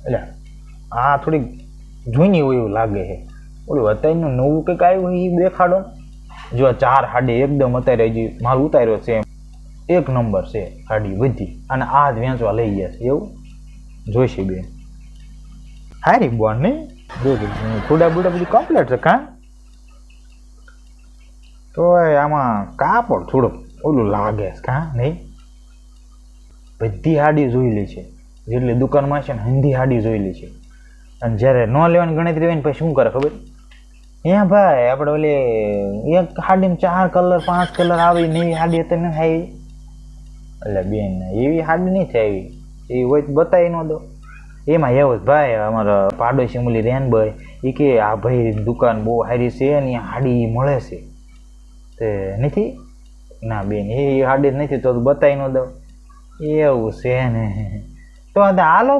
એટલે આ થોડીક જૂની હોય એવું લાગે છે. ઓલું અત્યારનું નવું કંઈક આવ્યું હોય એ દેખાડો. જો 4 હાડી એકદમ અત્યારે હજી માલ ઉતાર્યો છે, એક નંબર છે હાડી બધી, અને આ જ વેચવા લઈ ગયા છે એવું જોઈશે બેન. હારી બોન ને ખુડા બુડા બધી કમ્પ્લીટ છે કાં, તો આમાં કાપડ થોડુંક ઓલું લાગે છે કાં નહીં. બધી હાડી જોયેલી છે, જેટલી દુકાનમાં છે ને હિન્દી હાડી જોયેલી છે. અને જ્યારે ન લેવાની ગણતરી હોય ને પછી શું કરે ખબર? ત્યાં ભાઈ આપણે ઓલી એક હાડીમાં 4 કલર 5 કલર આવી નવી હાડી અત્યારે નથી આવી. એટલે બેન એવી હાડી નહીં થાય, એવી હોય તો બતાવી ન દો. એમાં એવું ભાઈ અમારા પાડોશી મૂલી રેનભાઈ એ કે આ ભાઈ દુકાન બહુ સારી છે ને હાડી મળે છે તે નથી. ના બેન એ હાડી જ નથી તો બતાવી ન દો. એવું છે ને તો હાલો.